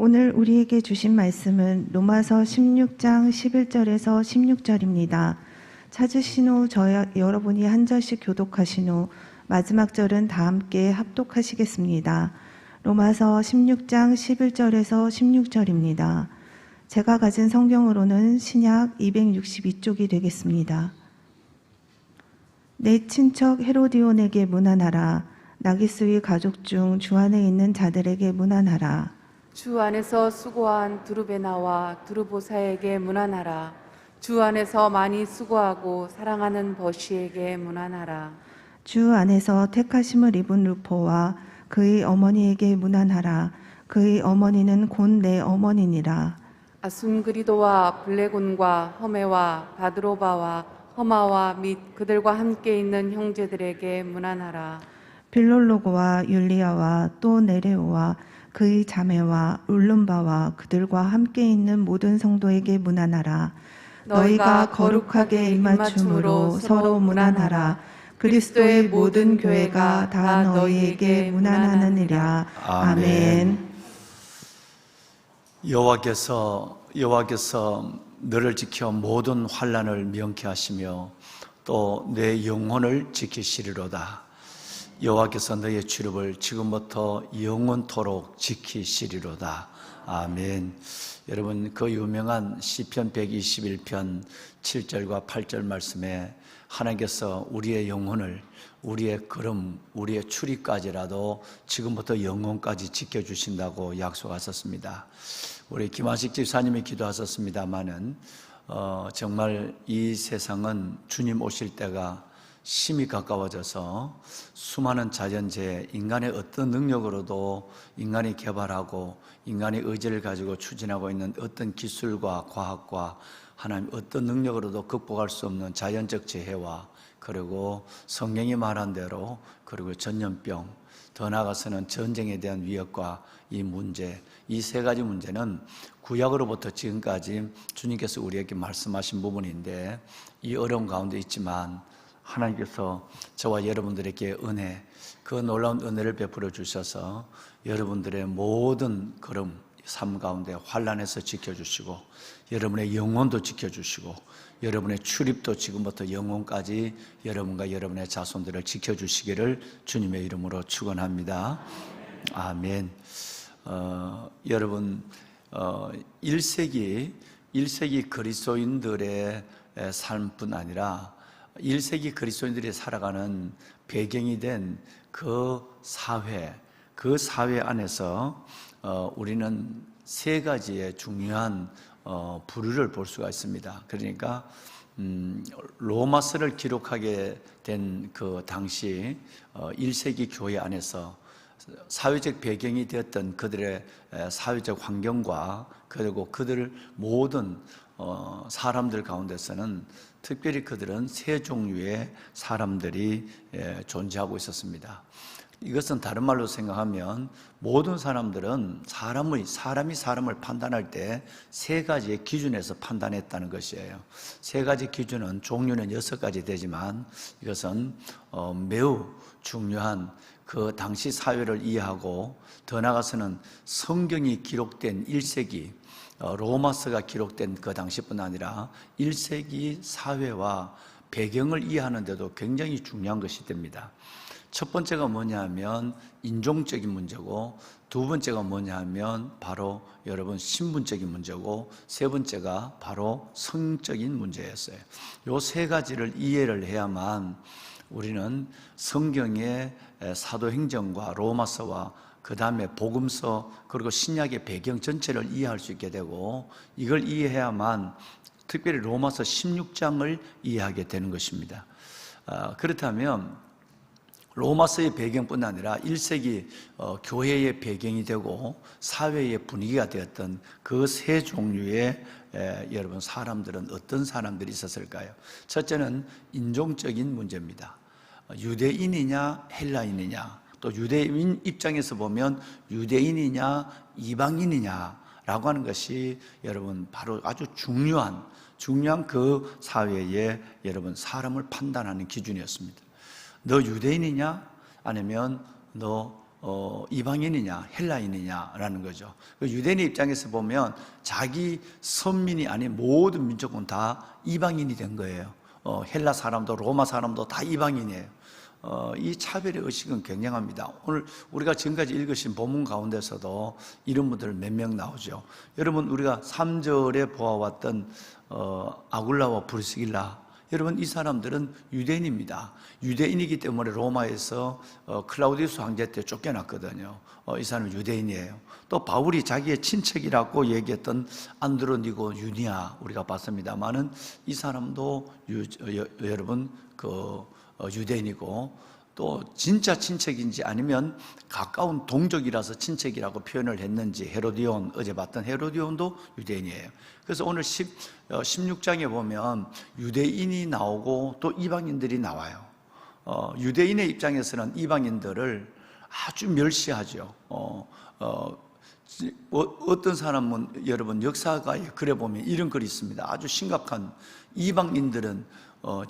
오늘 우리에게 주신 말씀은 로마서 16장 11절에서 16절입니다. 찾으신 후 여러분이 한 절씩 교독하신 후 마지막 절은 다 함께 합독하시겠습니다. 로마서 16장 11절에서 16절입니다. 제가 가진 성경으로는 신약 262쪽이 되겠습니다. 내 친척 헤로디온에게 문안하라. 나기스의 가족 중 주 안에 있는 자들에게 문안하라. 주 안에서 수고한 두르베나와 두르보사에게 문안하라. 주 안에서 많이 수고하고 사랑하는 버시에게 문안하라. 주 안에서 택하심을 입은 루포와 그의 어머니에게 문안하라. 그의 어머니는 곧 내 어머니니라. 아순그리도와 블레곤과 허메와 바드로바와 허마와 및 그들과 함께 있는 형제들에게 문안하라. 빌롤로고와 율리아와 또 네레오와 그의 자매와 울lum바와 그들과 함께 있는 모든 성도에게 문안하라. 너희가 거룩하게 입맞춤으로 서로 문안하라. 그리스도의 모든 교회가 다 너희에게 문안하느니라. 아멘. 여호와께서 너를 지켜 모든 환난을 명케 하시며 또 내 영혼을 지키시리로다. 여호와께서 너의 출입을 지금부터 영원토록 지키시리로다. 아멘. 여러분, 그 유명한 시편 121편 7절과 8절 말씀에 하나님께서 우리의 영혼을, 우리의 걸음, 우리의 출입까지라도 지금부터 영혼까지 지켜주신다고 약속하셨습니다. 우리 김하식 집사님이 기도하셨습니다마는 정말 이 세상은 주님 오실 때가 심히 가까워져서 수많은 자연재해, 인간의 어떤 능력으로도 인간이 개발하고 인간의 의지를 가지고 추진하고 있는 어떤 기술과 과학과 하나님 어떤 능력으로도 극복할 수 없는 자연적 재해와, 그리고 성경이 말한 대로, 그리고 전염병, 더 나아가서는 전쟁에 대한 위협과 이 문제, 이 세 가지 문제는 구약으로부터 지금까지 주님께서 우리에게 말씀하신 부분인데, 이 어려움 가운데 있지만 하나님께서 저와 여러분들에게 은혜, 그 놀라운 은혜를 베풀어 주셔서 여러분들의 모든 걸음, 삶 가운데 환난에서 지켜주시고, 여러분의 영혼도 지켜주시고, 여러분의 출입도 지금부터 영혼까지 여러분과 여러분의 자손들을 지켜주시기를 주님의 이름으로 축원합니다. 아멘. 여러분, 1세기 그리스도인들의 삶뿐 아니라 1세기 그리스도인들이 살아가는 배경이 된 그 사회 안에서 우리는 세 가지의 중요한 부류를 볼 수가 있습니다. 그러니까 로마서를 기록하게 된 그 당시 1세기 교회 안에서 사회적 배경이 되었던 그들의 사회적 환경과, 그리고 그들 모든 사람들 가운데서는 특별히 그들은 세 종류의 사람들이 존재하고 있었습니다. 이것은 다른 말로 생각하면 모든 사람들은 사람이 사람을 판단할 때 세 가지의 기준에서 판단했다는 것이에요. 세 가지 기준은, 종류는 6가지 되지만 이것은 매우 중요한 그 당시 사회를 이해하고, 더 나아가서는 성경이 기록된 1세기 로마서가 기록된 그 당시뿐 아니라 1세기 사회와 배경을 이해하는 데도 굉장히 중요한 것이 됩니다. 첫 번째가 뭐냐 하면 인종적인 문제고, 두 번째가 뭐냐 하면 바로 여러분 신분적인 문제고, 세 번째가 바로 성적인 문제였어요. 이 세 가지를 이해를 해야만 우리는 성경의 사도행전과 로마서와 그 다음에 복음서, 그리고 신약의 배경 전체를 이해할 수 있게 되고, 이걸 이해해야만 특별히 로마서 16장을 이해하게 되는 것입니다. 그렇다면 로마서의 배경뿐 아니라 1세기 교회의 배경이 되고 사회의 분위기가 되었던 그 세 종류의 여러분 사람들은 어떤 사람들이 있었을까요? 첫째는 인종적인 문제입니다. 유대인이냐 헬라인이냐, 또 유대인 입장에서 보면 유대인이냐 이방인이냐 라고 하는 것이 여러분 바로 아주 중요한 그 사회에 여러분 사람을 판단하는 기준이었습니다. 너 유대인이냐? 아니면 너 이방인이냐 헬라인이냐라는 거죠. 유대인의 입장에서 보면 자기 선민이 아닌 모든 민족은 다 이방인이 된 거예요. 헬라 사람도 로마 사람도 다 이방인이에요. 이 차별의 의식은 굉장합니다. 오늘 우리가 지금까지 읽으신 본문 가운데서도 이런 분들 몇 명 나오죠. 여러분, 우리가 3절에 보아왔던 아굴라와 브리스길라, 여러분 이 사람들은 유대인입니다. 유대인이기 때문에 로마에서 클라우디우스 황제 때 쫓겨났거든요. 이 사람은 유대인이에요. 또 바울이 자기의 친척이라고 얘기했던 안드로니고 유니아 우리가 봤습니다만은 이 사람도 여러분 유대인이고, 또 진짜 친척인지 아니면 가까운 동족이라서 친척이라고 표현을 했는지, 헤로디온, 어제 봤던 헤로디온도 유대인이에요. 그래서 오늘 16장에 보면 유대인이 나오고 또 이방인들이 나와요. 유대인의 입장에서는 이방인들을 아주 멸시하죠. 어떤 사람은 여러분 역사가에 글에 보면 이런 글이 있습니다. 아주 심각한, 이방인들은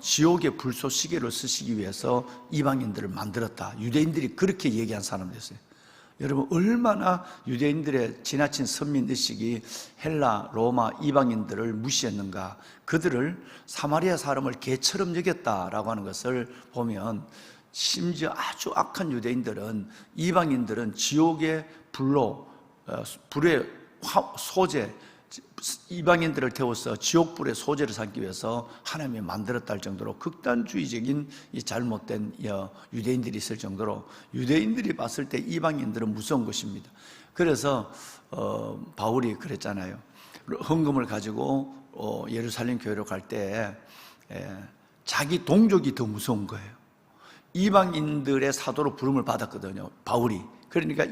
지옥의 불쏘시개를 쓰시기 위해서 이방인들을 만들었다. 유대인들이 그렇게 얘기한 사람도 있어요. 여러분, 얼마나 유대인들의 지나친 선민의식이 헬라, 로마 이방인들을 무시했는가. 그들을 사마리아 사람을 개처럼 여겼다라고 하는 것을 보면, 심지어 아주 악한 유대인들은, 이방인들은 지옥의 불의 소재, 이방인들을 태워서 지옥불의 소재를 삼기 위해서 하나님이 만들었다 할 정도로 극단주의적인 이 잘못된 유대인들이 있을 정도로, 유대인들이 봤을 때 이방인들은 무서운 것입니다. 그래서 바울이 그랬잖아요. 헌금을 가지고 예루살렘 교회로 갈 때 자기 동족이 더 무서운 거예요. 이방인들의 사도로 부름을 받았거든요, 바울이. 그러니까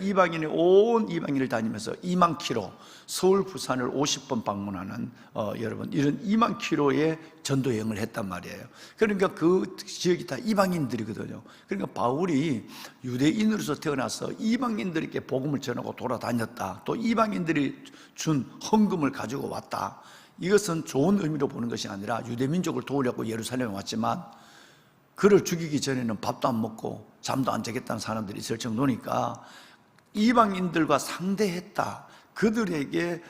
온 이방인을 다니면서 2만 킬로, 서울 부산을 50번 방문하는 여러분, 이런 2만 킬로의 전도 여행을 했단 말이에요. 그러니까 그 지역이 다 이방인들이거든요. 그러니까 바울이 유대인으로서 태어나서 이방인들에게 복음을 전하고 돌아다녔다, 또 이방인들이 준 헌금을 가지고 왔다, 이것은 좋은 의미로 보는 것이 아니라 유대민족을 도우려고 예루살렘에 왔지만 그를 죽이기 전에는 밥도 안 먹고 잠도 안 자겠다는 사람들이 있을 정도니까 이방인들과 상대했다, 그들에게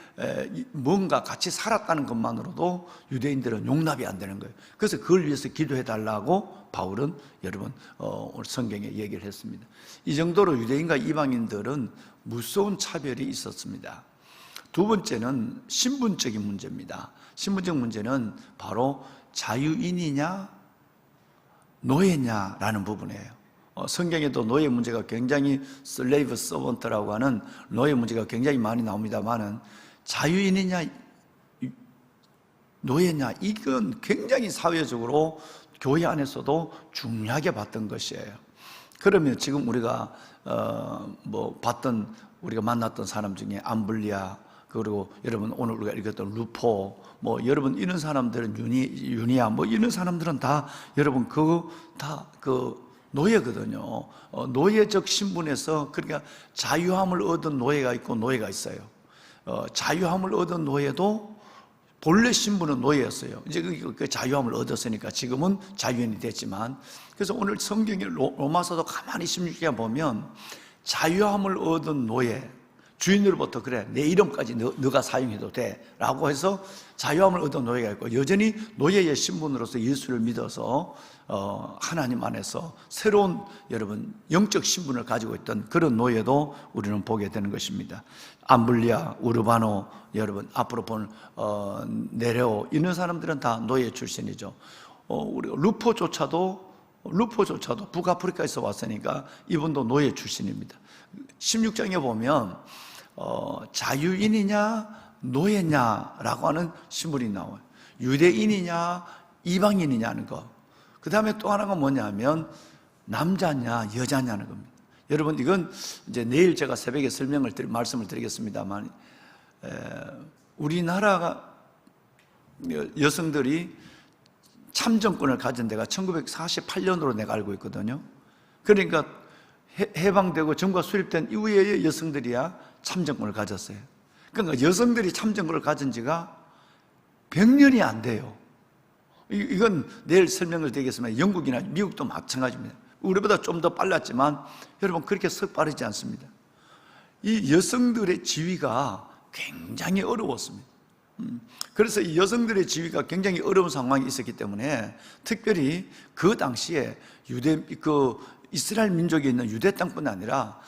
뭔가 같이 살았다는 것만으로도 유대인들은 용납이 안 되는 거예요. 그래서 그걸 위해서 기도해 달라고 바울은 여러분 오늘 성경에 얘기를 했습니다. 이 정도로 유대인과 이방인들은 무서운 차별이 있었습니다. 두 번째는 신분적인 문제입니다. 신분적 문제는 바로 자유인이냐 노예냐라는 부분이에요. 성경에도 노예 문제가 굉장히, 슬레이브 서번트라고 하는 노예 문제가 굉장히 많이 나옵니다만은, 자유인이냐 노예냐, 이건 굉장히 사회적으로 교회 안에서도 중요하게 봤던 것이에요. 그러면 지금 우리가 우리가 만났던 사람 중에 암블리아, 그리고 여러분 오늘 우리가 읽었던 루포, 여러분 이런 사람들은 유니아, 이런 사람들은 다 여러분 다 노예거든요. 노예적 신분에서, 그러니까 자유함을 얻은 노예가 있고 노예가 있어요. 자유함을 얻은 노예도 본래 신분은 노예였어요. 이제 그 자유함을 얻었으니까 지금은 자유인이 됐지만, 그래서 오늘 성경의 로마서도 가만히 16장 보면 자유함을 얻은 노예, 주인으로부터 그래 내 이름까지 너가 사용해도 돼 라고 해서 자유함을 얻은 노예가 있고, 여전히 노예의 신분으로서 예수를 믿어서 하나님 안에서 새로운 여러분 영적 신분을 가지고 있던 그런 노예도 우리는 보게 되는 것입니다. 암블리아, 우르바노, 여러분 앞으로 본 네레오, 이런 사람들은 다 노예 출신이죠. 우리 루포조차도 북아프리카에서 왔으니까 이분도 노예 출신입니다. 16장에 보면 자유인이냐 노예냐라고 하는 신분이 나와요. 유대인이냐 이방인이냐는 거. 그 다음에 또 하나가 뭐냐면 남자냐 여자냐는 겁니다. 여러분, 이건 이제 내일 제가 새벽에 말씀을 드리겠습니다만, 우리나라가 여성들이 참정권을 가진 데가 1948년으로 내가 알고 있거든요. 그러니까 해방되고 정부가 수립된 이후에 여성들이야 참정권을 가졌어요. 그러니까 여성들이 참정권을 가진 지가 100년이 안 돼요. 이건 내일 설명을 드리겠지만 영국이나 미국도 마찬가지입니다. 우리보다 좀 더 빨랐지만 여러분 그렇게 썩 빠르지 않습니다. 이 여성들의 지위가 굉장히 어려웠습니다. 그래서 이 여성들의 지위가 굉장히 어려운 상황이 있었기 때문에 특별히 그 당시에 이스라엘 민족에 있는 유대 땅뿐 아니라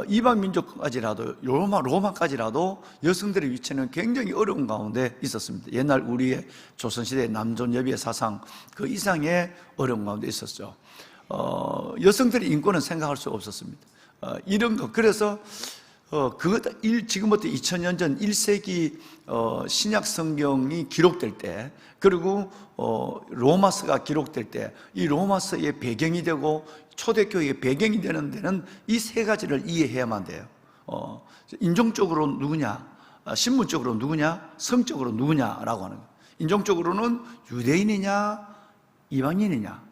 이방 민족까지라도 로마까지라도 여성들의 위치는 굉장히 어려운 가운데 있었습니다. 옛날 우리의 조선시대 남존여비의 사상 그 이상의 어려운 가운데 있었죠. 여성들의 인권은 생각할 수 없었습니다. 이런 거 그래서 지금부터 2000년 전 1세기 신약 성경이 기록될 때 그리고 로마서가 기록될 때 이 로마서의 배경이 되고 초대교회의 배경이 되는 데는 이 세 가지를 이해해야만 돼요. 인종적으로 누구냐, 신분적으로 누구냐, 성적으로 누구냐라고 하는 거예요. 인종적으로는 유대인이냐, 이방인이냐,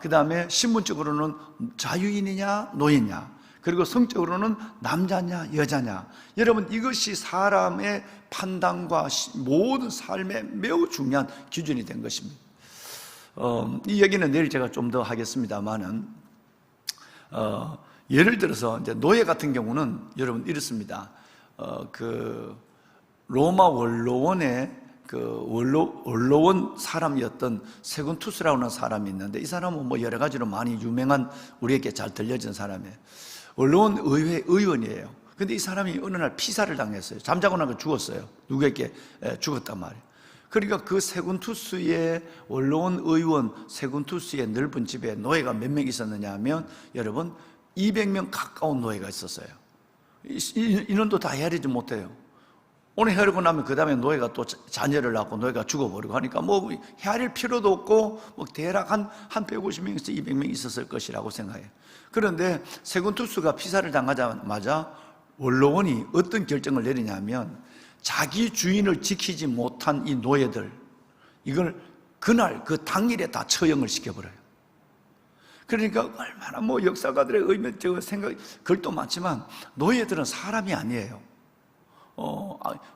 그 다음에 신분적으로는 자유인이냐, 노예냐, 그리고 성적으로는 남자냐 여자냐. 여러분 이것이 사람의 판단과 모든 삶에 매우 중요한 기준이 된 것입니다. 이 얘기는 내일 제가 좀 더 하겠습니다만은 예를 들어서 이제 노예 같은 경우는 여러분 이렇습니다. 그 로마 원로원의 원로원 사람이었던 세군투스라고 하는 사람이 있는데 이 사람은 뭐 여러 가지로 많이 유명한 우리에게 잘 들려진 사람이에요. 원로원 의회 의원이에요. 근데 이 사람이 어느 날 피살을 당했어요. 잠자고 나서 죽었어요. 누구에게 죽었단 말이에요. 그러니까 그 세군투스의 원로원 의원 세군투스의 넓은 집에 노예가 몇 명 있었느냐 하면 여러분 200명 가까운 노예가 있었어요. 인원도 다 헤아리지 못해요. 오늘 헤아리고 나면 그 다음에 노예가 또 자녀를 낳고 노예가 죽어버리고 하니까 뭐 헤아릴 필요도 없고 뭐 대략 한 150명에서 200명 있었을 것이라고 생각해요. 그런데 세군투스가 피살을 당하자마자 원로원이 어떤 결정을 내리냐면 자기 주인을 지키지 못한 이 노예들 이걸 그날 그 당일에 다 처형을 시켜버려요. 그러니까 얼마나 뭐 역사가들의 의미적 생각 글도 많지만 노예들은 사람이 아니에요.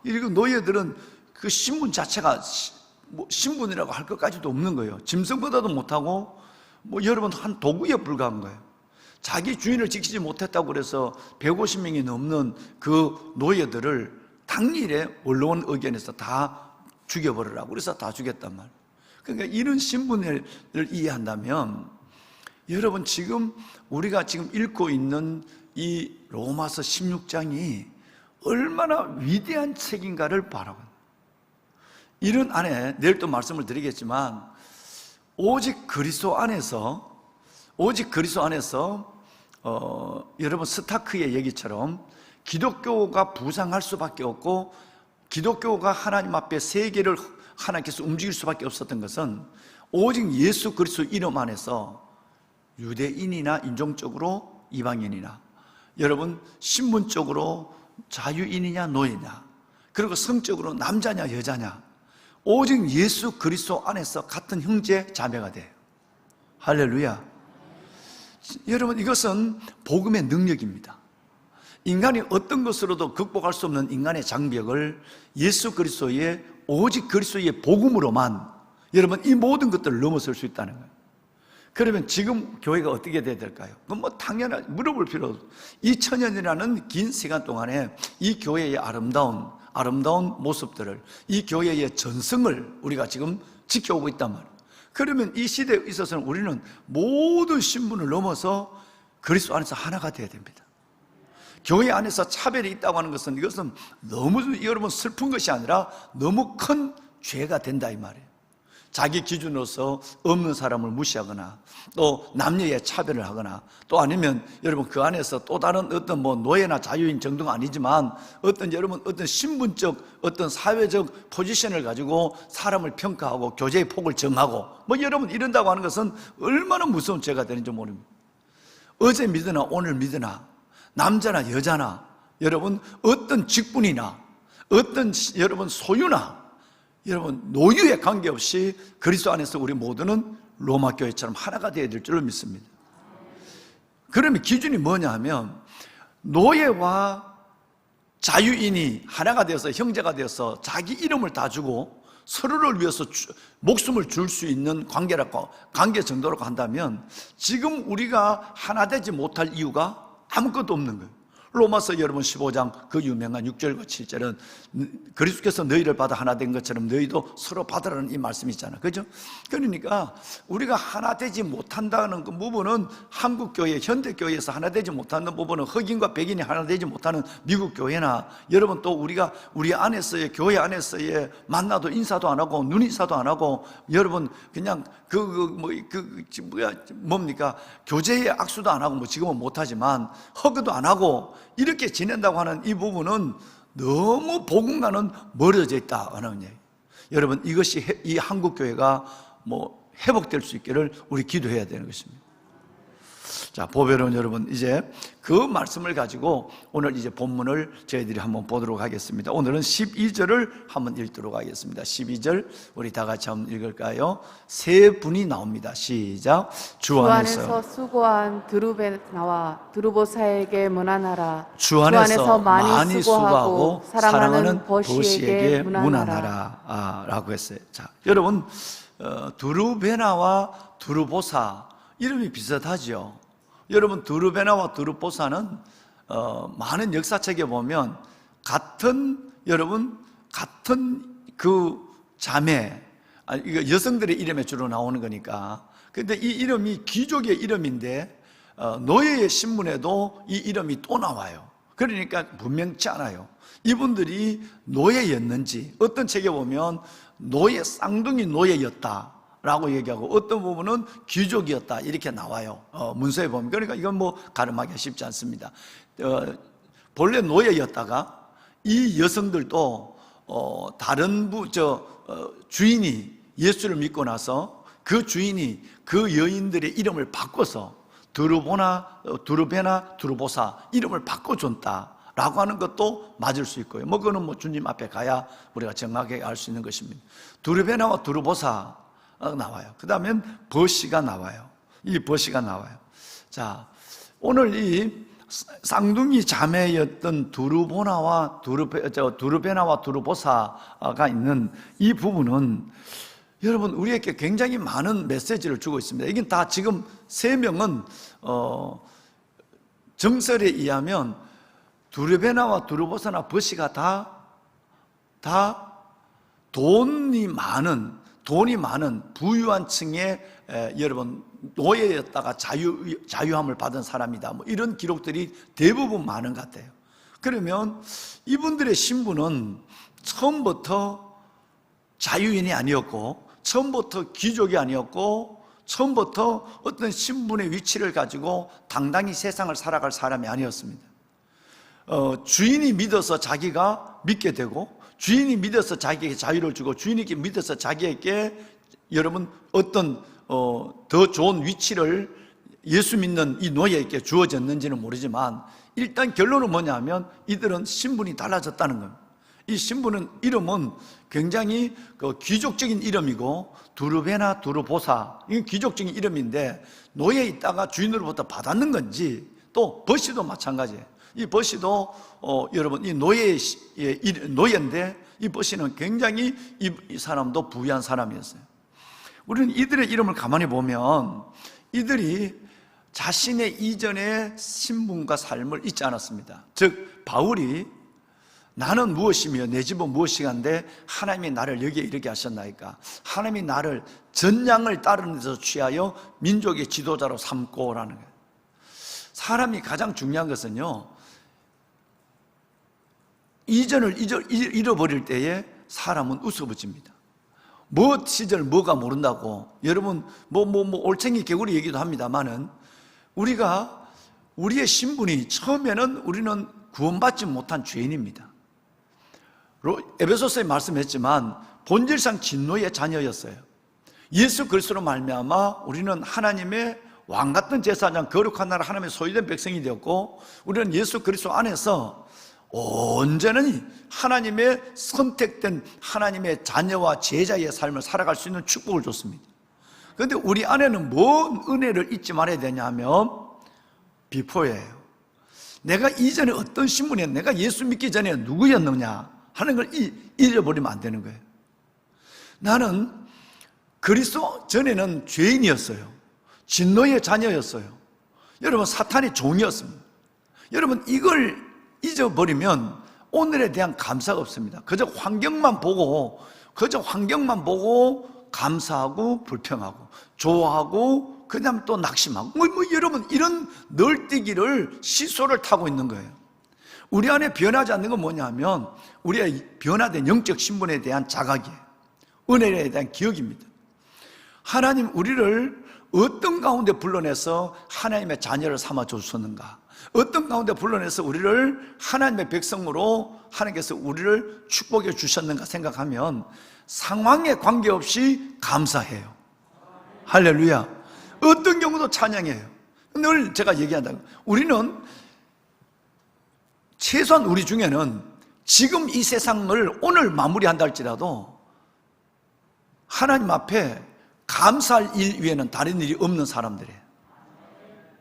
이리고 노예들은 그 신분 자체가 뭐 신분이라고 할 것까지도 없는 거예요. 짐승보다도 못하고 뭐 여러분 한 도구에 불과한 거예요. 자기 주인을 지키지 못했다고 그래서 150명이 넘는 그 노예들을 당일에 원로원 의견에서 다 죽여버리라고 그래서 다 죽였단 말이에요. 그러니까 이런 신분을 이해한다면 여러분 지금 우리가 지금 읽고 있는 이 로마서 16장이 얼마나 위대한 책인가를 바라고 이런 안에 내일 또 말씀을 드리겠지만 오직 그리스도 안에서 여러분 스타크의 얘기처럼 기독교가 부상할 수밖에 없고 기독교가 하나님 앞에 세계를 하나님께서 움직일 수밖에 없었던 것은 오직 예수 그리스도 이름 안에서 유대인이나 인종적으로 이방인이나 여러분 신분적으로 자유인이냐 노예냐 그리고 성적으로 남자냐 여자냐 오직 예수 그리스도 안에서 같은 형제 자매가 돼요. 할렐루야. 여러분 이것은 복음의 능력입니다. 인간이 어떤 것으로도 극복할 수 없는 인간의 장벽을 예수 그리스도의 오직 그리스도의 복음으로만 여러분 이 모든 것들을 넘어설 수 있다는 거예요. 그러면 지금 교회가 어떻게 돼야 될까요? 그건 뭐 당연하게 물어볼 필요 없어요. 2000년이라는 긴 시간 동안에 이 교회의 아름다운 모습들을 이 교회의 전승을 우리가 지금 지켜오고 있단 말이에요. 그러면 이 시대에 있어서는 우리는 모든 신분을 넘어서 그리스도 안에서 하나가 되어야 됩니다. 교회 안에서 차별이 있다고 하는 것은 이것은 너무 여러분 슬픈 것이 아니라 너무 큰 죄가 된다 이 말이에요. 자기 기준으로서 없는 사람을 무시하거나 또 남녀의 차별을 하거나 또 아니면 여러분 그 안에서 또 다른 어떤 뭐 노예나 자유인 정도가 아니지만 어떤 여러분 어떤 신분적 어떤 사회적 포지션을 가지고 사람을 평가하고 교제의 폭을 정하고 뭐 여러분 이런다고 하는 것은 얼마나 무서운 죄가 되는지 모릅니다. 어제 믿으나 오늘 믿으나 남자나 여자나 여러분 어떤 직분이나 어떤 여러분 소유나 여러분 노유에 관계없이 그리스도 안에서 우리 모두는 로마 교회처럼 하나가 되어야 될 줄로 믿습니다. 그러면 기준이 뭐냐 하면 노예와 자유인이 하나가 되어서 형제가 되어서 자기 이름을 다 주고 서로를 위해서 목숨을 줄 수 있는 관계 정도라고 한다면 지금 우리가 하나 되지 못할 이유가 아무것도 없는 거예요. 로마서 여러분 15장 그 유명한 6절과 7절은 그리스도께서 너희를 받아 하나 된 것처럼 너희도 서로 받으라는 이 말씀이 있잖아요. 그죠? 그러니까 우리가 하나 되지 못한다는 그 부분은 한국교회, 현대교회에서 하나 되지 못하는 부분은 흑인과 백인이 하나 되지 못하는 미국 교회나 여러분 또 우리가 우리 안에서의 교회 안에서의 만나도 인사도 안 하고 눈인사도 안 하고 여러분 그냥 뭡니까? 교제의 악수도 안 하고 뭐 지금은 못하지만 허그도 안 하고 이렇게 지낸다고 하는 이 부분은 너무 복음과는 멀어져 있다 하는 얘기. 여러분 이것이 이 한국 교회가 뭐 회복될 수 있기를 우리 기도해야 되는 것입니다. 자, 보배로운 여러분, 이제 그 말씀을 가지고 오늘 이제 본문을 저희들이 한번 보도록 하겠습니다. 오늘은 12절을 한번 읽도록 하겠습니다. 12절 우리 다 같이 한번 읽을까요? 세 분이 나옵니다. 시작. 주 안에서 수고한 드루베나와 드루보사에게 문안하라. 주 안에서 많이 수고하고 사랑하는 보시에게 문안하라 라고 했어요. 자, 여러분 드루베나와 드루보사 이름이 비슷하죠. 여러분 드루베나와 드루보사는 많은 역사책에 보면 같은 그 자매, 이거 여성들의 이름에 주로 나오는 거니까. 근데 이 이름이 귀족의 이름인데 노예의 신분에도 이 이름이 또 나와요. 그러니까 분명치 않아요. 이분들이 노예였는지, 어떤 책에 보면 쌍둥이 노예였다 라고 얘기하고 어떤 부분은 귀족이었다 이렇게 나와요. 문서에 보면. 그러니까 이건 뭐 가늠하기가 쉽지 않습니다. 본래 노예였다가 이 여성들도 다른 주인이 예수를 믿고 나서 그 주인이 그 여인들의 이름을 바꿔서 드루베나 드루보사 이름을 바꿔줬다 라고 하는 것도 맞을 수 있고요. 뭐 그거는 뭐 주님 앞에 가야 우리가 정확하게 알 수 있는 것입니다. 드루베나와 드루보사 나와요. 그 다음엔 버시가 나와요. 이 버시가 나와요. 자, 오늘 이 쌍둥이 자매였던 드루베나와 드루보사가 있는 이 부분은 여러분 우리에게 굉장히 많은 메시지를 주고 있습니다. 이게 다 지금 세 명은 정설에 의하면 드루베나와 드루보사나 버시가 다 돈이 많은 부유한 층의 여러분 노예였다가 자유함을 받은 사람이다. 뭐 이런 기록들이 대부분 많은 것 같아요. 그러면 이분들의 신분은 처음부터 자유인이 아니었고, 처음부터 귀족이 아니었고, 처음부터 어떤 신분의 위치를 가지고 당당히 세상을 살아갈 사람이 아니었습니다. 주인이 믿어서 자기가 믿게 되고, 주인이 믿어서 자기에게 자유를 주고, 주인이 믿어서 자기에게 여러분 어떤 더 좋은 위치를 예수 믿는 이 노예에게 주어졌는지는 모르지만 일단 결론은 뭐냐면 이들은 신분이 달라졌다는 겁니다. 이 이름은 굉장히 귀족적인 이름이고, 드루베나 드루보사 이건 귀족적인 이름인데 노예에 있다가 주인으로부터 받았는 건지, 또 버시도 마찬가지예요. 이 버시도 여러분 이 노예인데 이 버시는 굉장히 이 사람도 부유한 사람이었어요. 우리는 이들의 이름을 가만히 보면 이들이 자신의 이전의 신분과 삶을 잊지 않았습니다. 즉 바울이 나는 무엇이며 내 집은 무엇이간데 하나님이 나를 여기에 이르게 하셨나이까. 하나님이 나를 전양을 따르는 데서 취하여 민족의 지도자로 삼고라는 거예요. 사람이 가장 중요한 것은요, 이전을 잃어버릴 때에 사람은 웃어붙입니다. 뭐 시절 뭐가 모른다고. 여러분 올챙이 개구리 얘기도 합니다만은 우리의 신분이 처음에는 우리는 구원받지 못한 죄인입니다. 에베소서에 말씀했지만 본질상 진노의 자녀였어요. 예수 그리스도로 말미암아 우리는 하나님의 왕같은 제사장, 거룩한 나라 하나님의 소유된 백성이 되었고, 우리는 예수 그리스도 안에서 온전히 하나님의 선택된 하나님의 자녀와 제자의 삶을 살아갈 수 있는 축복을 줬습니다. 그런데 우리 안에는 뭔 은혜를 잊지 말아야 되냐면 비포예요. 내가 이전에 어떤 신분이었, 내가 예수 믿기 전에 누구였느냐 하는 걸 잊어버리면 안 되는 거예요. 나는 그리스도 전에는 죄인이었어요. 진노의 자녀였어요. 여러분, 사탄의 종이었습니다. 여러분, 이걸 잊어버리면 오늘에 대한 감사가 없습니다. 그저 환경만 보고 감사하고 불평하고 좋아하고 그다음 또 낙심하고 여러분, 이런 널뛰기를 시소를 타고 있는 거예요. 우리 안에 변하지 않는 건 뭐냐면 우리의 변화된 영적 신분에 대한 자각이에요. 은혜에 대한 기억입니다. 하나님 우리를 어떤 가운데 불러내서 하나님의 자녀를 삼아 주셨는가? 어떤 가운데 불러내서 우리를 하나님의 백성으로 하나님께서 우리를 축복해 주셨는가 생각하면 상황에 관계없이 감사해요. 할렐루야. 어떤 경우도 찬양해요. 늘 제가 얘기한다. 우리는 최소한 우리 중에는 지금 이 세상을 오늘 마무리한다 할지라도 하나님 앞에 감사할 일 위에는 다른 일이 없는 사람들이에요.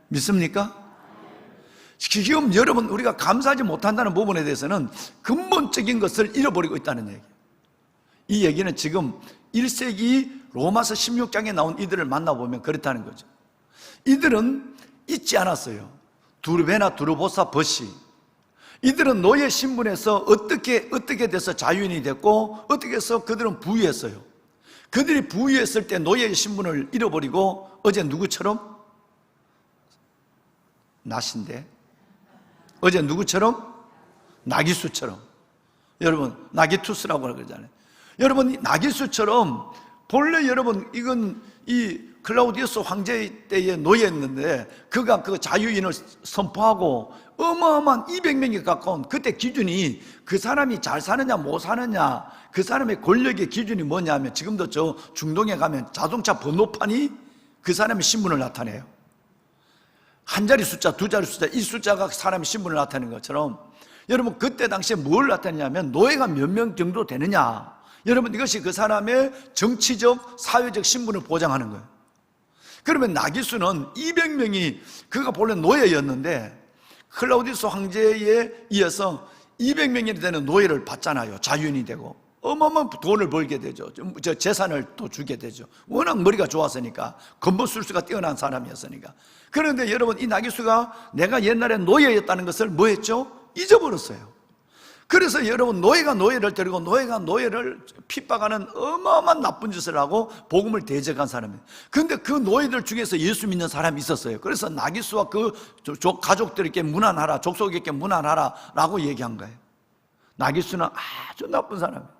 믿습니까? 지금 여러분, 우리가 감사하지 못한다는 부분에 대해서는 근본적인 것을 잃어버리고 있다는 얘기예요. 이 얘기는 지금 1세기 로마서 16장에 나온 이들을 만나보면 그렇다는 거죠. 이들은 잊지 않았어요. 두르베나 두르보사 벗이. 이들은 노예 신분에서 어떻게 돼서 자유인이 됐고 어떻게 해서 그들은 부유했어요. 그들이 부유했을 때 노예의 신분을 잃어버리고 어제 누구처럼? 낫인데 어제 누구처럼? 나기수처럼. 여러분, 나기투스라고 그러잖아요. 여러분, 나기수처럼 본래 여러분 이건 이 클라우디우스 황제 때의 노예였는데 그가 그 자유인을 선포하고 어마어마한 200명에 가까운, 그때 기준이 그 사람이 잘 사느냐 못 사느냐, 그 사람의 권력의 기준이 뭐냐면 지금도 저 중동에 가면 자동차 번호판이 그 사람의 신분을 나타내요. 한 자리 숫자, 두 자리 숫자, 이 숫자가 사람의 신분을 나타내는 것처럼 여러분 그때 당시에 뭘 나타내냐면 노예가 몇 명 정도 되느냐, 여러분 이것이 그 사람의 정치적 사회적 신분을 보장하는 거예요. 그러면 나기수는 200명이 그가 본래 노예였는데 클라우디우스 황제에 이어서 200명이 되는 노예를 받잖아요. 자유인이 되고 어마어마한 돈을 벌게 되죠. 재산을 또 주게 되죠. 워낙 머리가 좋았으니까, 건보술수가 뛰어난 사람이었으니까. 그런데 여러분, 이 나기수가 내가 옛날에 노예였다는 것을 뭐 했죠? 잊어버렸어요. 그래서 여러분, 노예가 노예를 데리고 노예가 노예를 핍박하는 어마어마한 나쁜 짓을 하고 복음을 대적한 사람이에요. 그런데 그 노예들 중에서 예수 믿는 사람이 있었어요. 그래서 나기수와 그 가족들에게 문안하라, 족속에게 문안하라 라고 얘기한 거예요. 나기수는 아주 나쁜 사람이에요.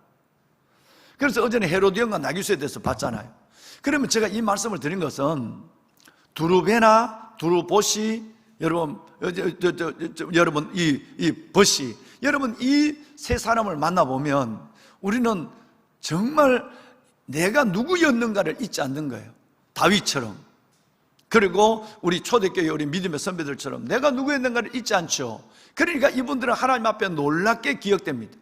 그래서 어제는 헤로디온과 나기수에 대해서 봤잖아요. 그러면 제가 이 말씀을 드린 것은 두루베나 두루보시, 여러분 여러분 이 버시, 여러분 이 세 사람을 만나보면 우리는 정말 내가 누구였는가를 잊지 않는 거예요. 다윗처럼, 그리고 우리 초대교회 우리 믿음의 선배들처럼 내가 누구였는가를 잊지 않죠. 그러니까 이분들은 하나님 앞에 놀랍게 기억됩니다.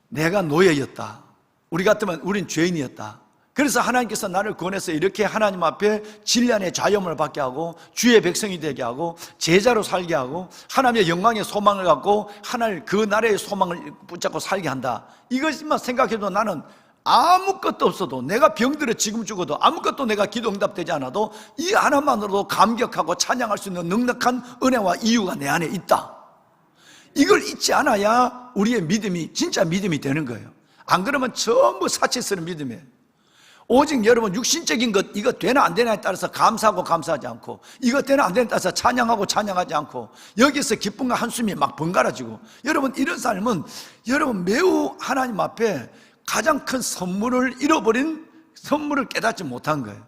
내가 노예였다. 우리 같으면 우린 죄인이었다. 그래서 하나님께서 나를 구원해서 이렇게 하나님 앞에 진리안의 자유함을 받게 하고 주의 백성이 되게 하고 제자로 살게 하고 하나님의 영광의 소망을 갖고 하나님 그 나라의 소망을 붙잡고 살게 한다. 이것만 생각해도 나는 아무것도 없어도, 내가 병들어 지금 죽어도, 아무것도 내가 기도 응답되지 않아도 이 하나만으로도 감격하고 찬양할 수 있는 넉넉한 은혜와 이유가 내 안에 있다. 이걸 잊지 않아야 우리의 믿음이 진짜 믿음이 되는 거예요. 안 그러면 전부 사치스러운 믿음이에요. 오직 여러분 육신적인 것, 이거 되나 안 되나에 따라서 감사하고 감사하지 않고, 이거 되나 안 되나에 따라서 찬양하고 찬양하지 않고, 여기서 기쁨과 한숨이 막 번갈아지고, 여러분 이런 삶은 여러분 매우 하나님 앞에 가장 큰 선물을 잃어버린, 선물을 깨닫지 못한 거예요.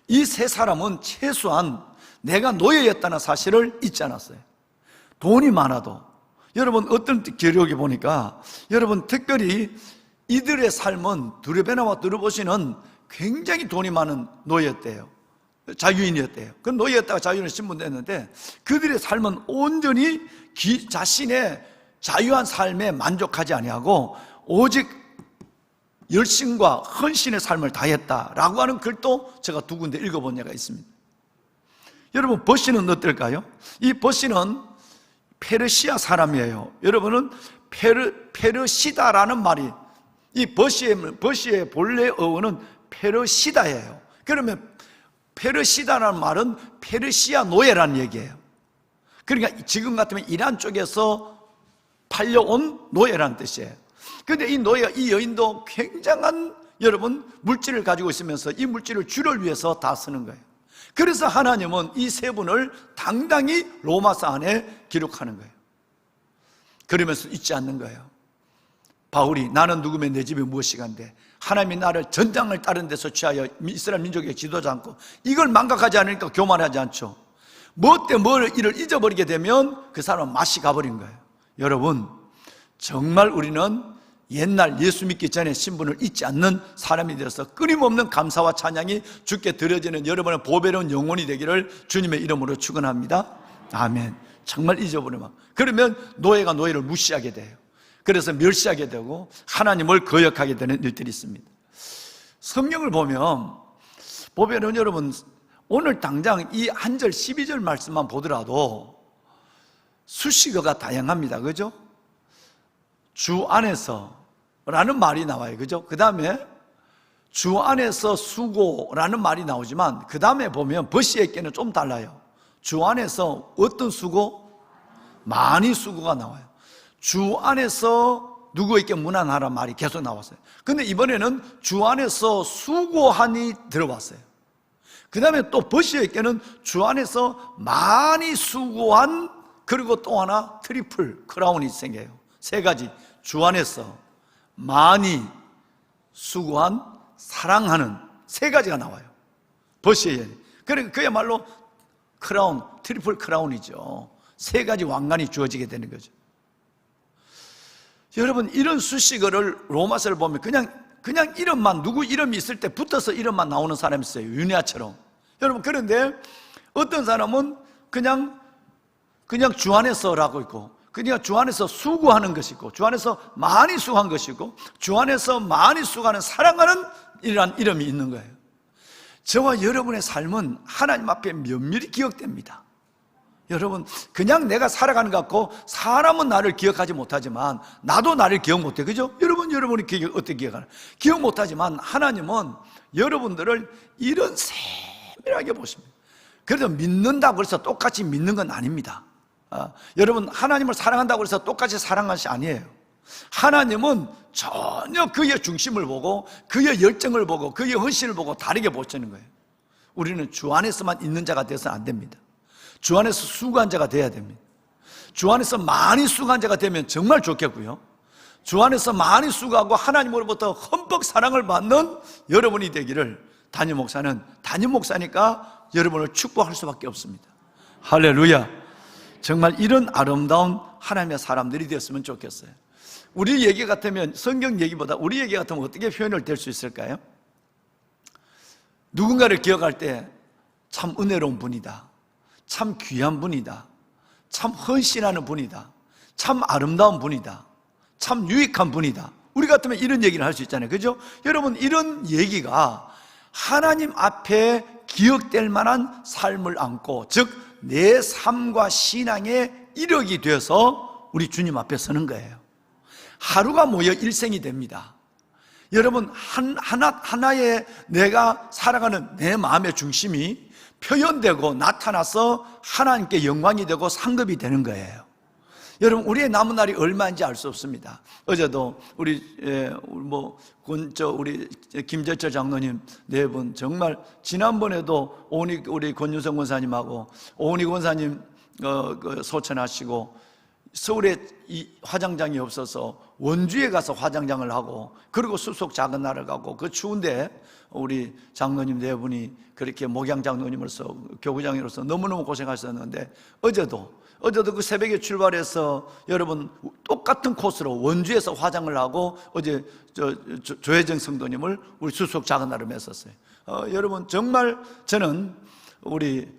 이 세 사람은 최소한 내가 노예였다는 사실을 잊지 않았어요. 돈이 많아도, 여러분 어떤 기록에 보니까 여러분 특별히 이들의 삶은, 두르베나와 두르보시는 굉장히 돈이 많은 노예였대요. 자유인이었대요. 그 노예였다가 자유인을 신분됐는데 그들의 삶은 온전히 자신의 자유한 삶에 만족하지 아니하고 오직 열심과 헌신의 삶을 다했다라고 하는 글도 제가 두 군데 읽어본 예가 있습니다. 여러분 버시는 어떨까요? 이 버시는 페르시아 사람이에요. 여러분은 페르시다라는 말이, 이 버시의 본래 어원은 페르시다예요. 그러면 페르시다라는 말은 페르시아 노예라는 얘기예요. 그러니까 지금 같으면 이란 쪽에서 팔려온 노예라는 뜻이에요. 그런데 이 노예가, 이 여인도 굉장한 여러분 물질을 가지고 있으면서 이 물질을 주를 위해서 다 쓰는 거예요. 그래서 하나님은 이 세 분을 당당히 로마서 안에 기록하는 거예요. 그러면서 잊지 않는 거예요. 바울이 나는 누구면 내 집이 무엇이간데 하나님이 나를 전장을 다른 데서 취하여 이스라엘 민족에게 지도하지 않고 이걸 망각하지 않으니까 교만하지 않죠. 뭐 때문에 이를 잊어버리게 되면 그 사람은 맛이 가버린 거예요. 여러분, 정말 우리는 옛날 예수 믿기 전에 신분을 잊지 않는 사람이 되어서 끊임없는 감사와 찬양이 주께 드려지는 여러분의 보배로운 영혼이 되기를 주님의 이름으로 축원합니다. 아멘. 정말 잊어버리면 그러면 노예가 노예를 무시하게 돼요. 그래서 멸시하게 되고 하나님을 거역하게 되는 일들이 있습니다. 성경을 보면 여러분 오늘 당장 이 한 절 12절 말씀만 보더라도 수식어가 다양합니다. 그죠? 주 안에서 라는 말이 나와요. 그죠? 그 다음에 주 안에서 수고라는 말이 나오지만 그 다음에 보면 버시에게는 좀 달라요. 주 안에서 어떤 수고? 많이 수고가 나와요. 주 안에서 누구에게 무난하란 말이 계속 나왔어요. 근데 이번에는 주 안에서 수고하니 들어왔어요. 그 다음에 또 버시에게는 주 안에서 많이 수고한, 그리고 또 하나 트리플 크라운이 생겨요. 세 가지. 주 안에서 많이 수고한, 사랑하는 세 가지가 나와요. 버시에. 그러니까 그야말로 크라운, 트리플 크라운이죠. 세 가지 왕관이 주어지게 되는 거죠. 여러분, 이런 수식어를 로마서를 보면 그냥 이름만, 누구 이름이 있을 때 붙어서 이름만 나오는 사람이 있어요. 유니아처럼. 여러분, 그런데 어떤 사람은 그냥 주 안에서라고 있고, 그냥 주 안에서 수고하는 것이 있고, 주 안에서 많이 수고한 것이 있고, 주 안에서 많이 수고하는 사랑하는 이라는 이름이 있는 거예요. 저와 여러분의 삶은 하나님 앞에 면밀히 기억됩니다. 여러분, 그냥 내가 살아가는 것 같고 사람은 나를 기억하지 못하지만 나도 나를 기억 못해. 그죠? 여러분이 어떻게 기억하나? 기억 못하지만 하나님은 여러분들을 이런 세밀하게 보십니다. 그래서 믿는다고 해서 똑같이 믿는 건 아닙니다. 여러분, 하나님을 사랑한다고 해서 똑같이 사랑하는 것이 아니에요. 하나님은 전혀 그의 중심을 보고 그의 열정을 보고 그의 헌신을 보고 다르게 보시는 거예요. 우리는 주 안에서만 있는 자가 되어서는 안 됩니다. 주 안에서 수고한 자가 돼야 됩니다. 주 안에서 많이 수고한 자가 되면 정말 좋겠고요. 주 안에서 많이 수고하고 하나님으로부터 흠뻑 사랑을 받는 여러분이 되기를, 담임 목사는 담임 목사니까 여러분을 축복할 수밖에 없습니다. 할렐루야. 정말 이런 아름다운 하나님의 사람들이 되었으면 좋겠어요. 우리 얘기 같으면, 성경 얘기보다 우리 얘기 같으면 어떻게 표현을 될 수 있을까요? 누군가를 기억할 때 참 은혜로운 분이다, 참 귀한 분이다, 참 헌신하는 분이다, 참 아름다운 분이다, 참 유익한 분이다. 우리 같으면 이런 얘기를 할 수 있잖아요. 그죠? 여러분, 이런 얘기가 하나님 앞에 기억될 만한 삶을 안고, 즉 내 삶과 신앙의 이력이 되어서 우리 주님 앞에 서는 거예요. 하루가 모여 일생이 됩니다. 여러분, 하나의 내가 살아가는 내 마음의 중심이 표현되고 나타나서 하나님께 영광이 되고 상급이 되는 거예요. 여러분, 우리의 남은 날이 얼마인지 알 수 없습니다. 어제도 우리 김재철 장로님 네 분, 정말 지난번에도 우리 권윤성 권사님하고 오은희 권사님 소천하시고, 서울에 이 화장장이 없어서 원주에 가서 화장장을 하고, 그리고 수속 작은 나라를 가고, 그 추운데 우리 장로님 네 분이 그렇게 목양 장로님으로서 교구장으로서 너무너무 고생하셨는데, 어제도 그 새벽에 출발해서 여러분 똑같은 코스로 원주에서 화장을 하고 어제 조혜정 성도님을 우리 수속 작은 나라로 맺었어요. 여러분, 정말 저는 우리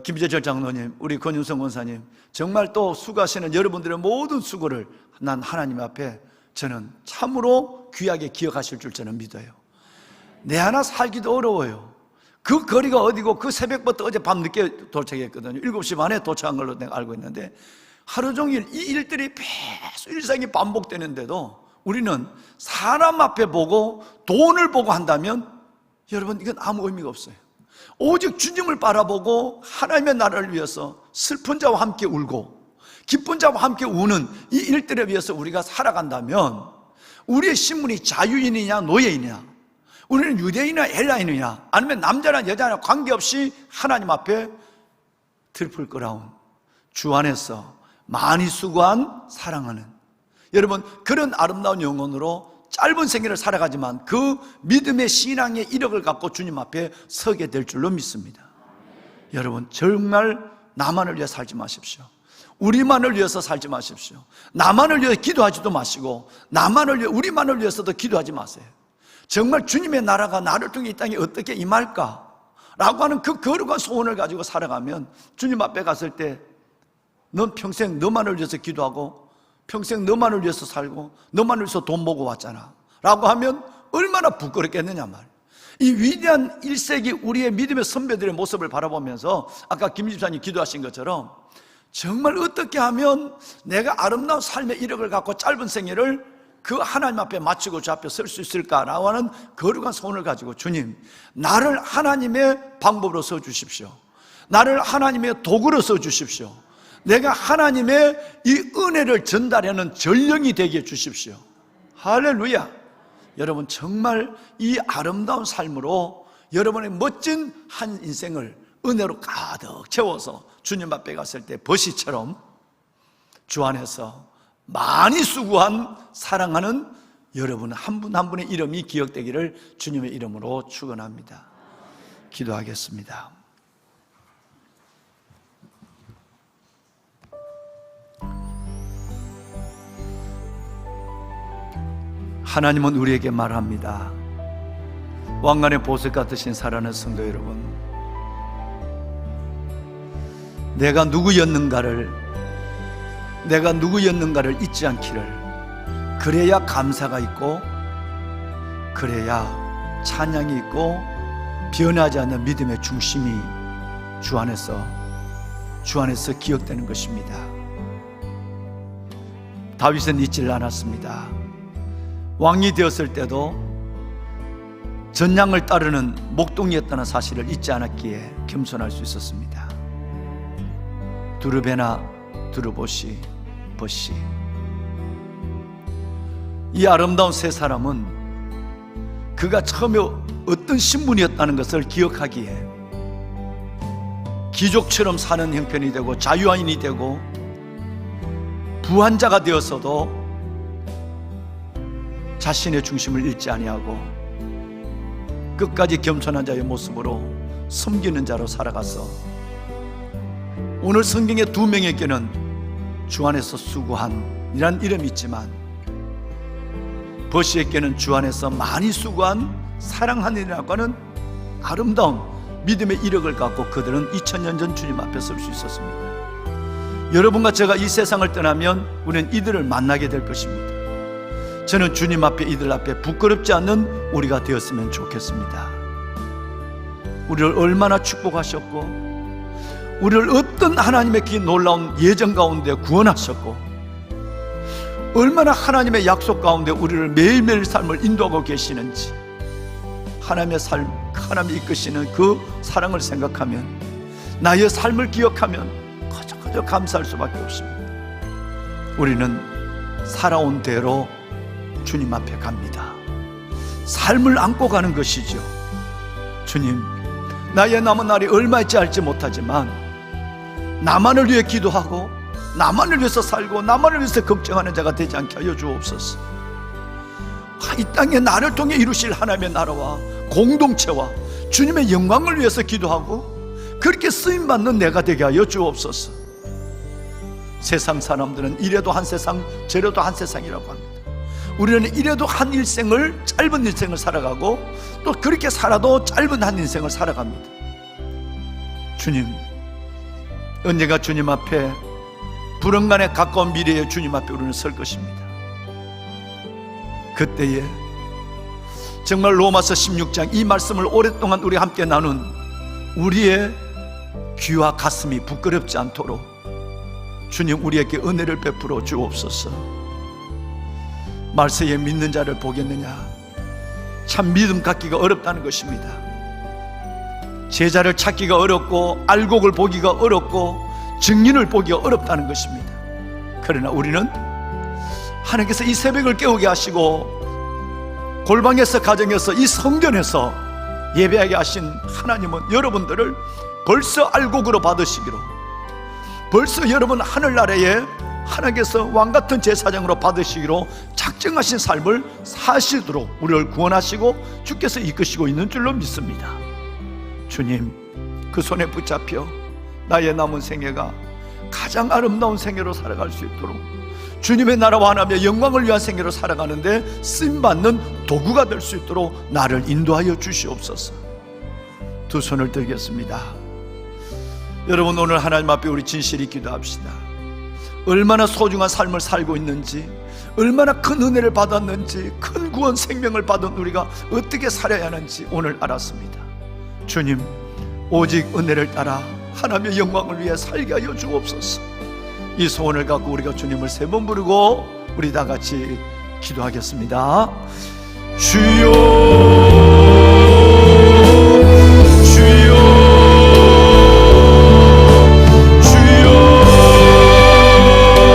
김재철 장로님, 우리 권윤성 권사님, 정말 또 수고하시는 여러분들의 모든 수고를 난 하나님 앞에 저는 참으로 귀하게 기억하실 줄 저는 믿어요. 내 하나 살기도 어려워요. 그 거리가 어디고, 그 새벽부터 어제 밤 늦게 도착했거든요. 7시 반에 도착한 걸로 내가 알고 있는데, 하루 종일 이 일들이 계속 일상이 반복되는데도 우리는 사람 앞에 보고 돈을 보고 한다면 여러분 이건 아무 의미가 없어요. 오직 주님을 바라보고 하나님의 나라를 위해서 슬픈 자와 함께 울고 기쁜 자와 함께 우는 이 일들에 위해서 우리가 살아간다면 우리의 신분이 자유인이냐 노예인이냐, 우리는 유대인이나 헬라인이냐 아니면 남자나 여자나 관계없이 하나님 앞에 트리플 크라운, 주 안에서 많이 수고한 사랑하는, 여러분 그런 아름다운 영혼으로 짧은 생애를 살아가지만 그 믿음의 신앙의 이력을 갖고 주님 앞에 서게 될 줄로 믿습니다. 여러분 정말 나만을 위해 살지 마십시오. 우리만을 위해서 살지 마십시오. 나만을 위해 기도하지도 마시고 나만을 위해 우리만을 위해서도 기도하지 마세요. 정말 주님의 나라가 나를 통해 이 땅에 어떻게 임할까 라고 하는 그 거룩한 소원을 가지고 살아가면 주님 앞에 갔을 때 넌 평생 너만을 위해서 기도하고 평생 너만을 위해서 살고 너만을 위해서 돈 모고 왔잖아 라고 하면 얼마나 부끄럽겠느냐 말이에요. 이 위대한 1세기 우리의 믿음의 선배들의 모습을 바라보면서 아까 김 집사님 기도하신 것처럼 정말 어떻게 하면 내가 아름다운 삶의 이력을 갖고 짧은 생애를 그 하나님 앞에 마치고 주 앞에 설 수 있을까라고 하는 거룩한 소원을 가지고 주님 나를 하나님의 방법으로 써주십시오. 나를 하나님의 도구로 써주십시오. 내가 하나님의 이 은혜를 전달하는 전령이 되게 해주십시오. 할렐루야. 여러분 정말 이 아름다운 삶으로 여러분의 멋진 한 인생을 은혜로 가득 채워서 주님 앞에 갔을 때 버시처럼 주 안에서 많이 수고한 사랑하는 여러분 한 분 한 분의 이름이 기억되기를 주님의 이름으로 축원합니다. 기도하겠습니다. 하나님은 우리에게 말합니다. 왕관의 보석 같으신 사랑하는 성도 여러분, 내가 누구였는가를 잊지 않기를, 그래야 감사가 있고 그래야 찬양이 있고 변하지 않는 믿음의 중심이 주 안에서 기억되는 것입니다. 다윗은 잊지를 않았습니다. 왕이 되었을 때도 전양을 따르는 목동이었다는 사실을 잊지 않았기에 겸손할 수 있었습니다. 두르베나 두르보시 버시, 이 아름다운 세 사람은 그가 처음에 어떤 신분이었다는 것을 기억하기에 귀족처럼 사는 형편이 되고 자유아인이 되고 부한자가 되었어도 자신의 중심을 잃지 아니하고 끝까지 겸손한 자의 모습으로 섬기는 자로 살아가서 오늘 성경의 두 명에게는 주 안에서 수고한 이란 이름이 있지만 버시에게는 주 안에서 많이 수고한 사랑하느라고 하는 아름다운 믿음의 이력을 갖고 그들은 2000년 전 주님 앞에 설 수 있었습니다. 여러분과 제가 이 세상을 떠나면 우리는 이들을 만나게 될 것입니다. 저는 주님 앞에 이들 앞에 부끄럽지 않는 우리가 되었으면 좋겠습니다. 우리를 얼마나 축복하셨고 우리를 어떤 하나님의 그 놀라운 예정 가운데 구원하셨고 얼마나 하나님의 약속 가운데 우리를 매일매일 삶을 인도하고 계시는지, 하나님의 삶, 하나님이 이끄시는 그 사랑을 생각하면, 나의 삶을 기억하면 그저 감사할 수밖에 없습니다. 우리는 살아온 대로 주님 앞에 갑니다. 삶을 안고 가는 것이죠. 주님, 나의 남은 날이 얼마일지 알지 못하지만 나만을 위해 기도하고 나만을 위해서 살고 나만을 위해서 걱정하는 자가 되지 않게 하여 주옵소서. 이 땅에 나를 통해 이루실 하나님의 나라와 공동체와 주님의 영광을 위해서 기도하고 그렇게 쓰임받는 내가 되게 하여 주옵소서. 세상 사람들은 이래도 한 세상 저래도 한 세상이라고 합니다. 우리는 이래도 한 일생을, 짧은 일생을 살아가고 또 그렇게 살아도 짧은 한 인생을 살아갑니다. 주님, 언젠가 주님 앞에 불언간에 가까운 미래에 주님 앞에 우리는 설 것입니다. 그때에 정말 로마서 16장 이 말씀을 오랫동안 우리 함께 나눈 우리의 귀와 가슴이 부끄럽지 않도록 주님 우리에게 은혜를 베풀어 주옵소서. 말세에 믿는 자를 보겠느냐? 참 믿음 갖기가 어렵다는 것입니다. 제자를 찾기가 어렵고 알곡을 보기가 어렵고 증인을 보기가 어렵다는 것입니다. 그러나 우리는 하나님께서 이 새벽을 깨우게 하시고 골방에서 가정에서 이 성전에서 예배하게 하신 하나님은 여러분들을 벌써 알곡으로 받으시기로, 벌써 여러분 하늘나라에 하나님께서 왕같은 제사장으로 받으시기로 작정하신 삶을 사시도록 우리를 구원하시고 주께서 이끄시고 있는 줄로 믿습니다. 주님, 그 손에 붙잡혀 나의 남은 생애가 가장 아름다운 생애로 살아갈 수 있도록, 주님의 나라와 하나님의 영광을 위한 생애로 살아가는데 쓰임받는 도구가 될 수 있도록 나를 인도하여 주시옵소서. 두 손을 들겠습니다. 여러분, 오늘 하나님 앞에 우리 진실히 기도합시다. 얼마나 소중한 삶을 살고 있는지, 얼마나 큰 은혜를 받았는지, 큰 구원 생명을 받은 우리가 어떻게 살아야 하는지 오늘 알았습니다. 주님, 오직 은혜를 따라 하나님의 영광을 위해 살게 하여 주옵소서. 이 소원을 갖고 우리가 주님을 세 번 부르고 우리 다 같이 기도하겠습니다. 주여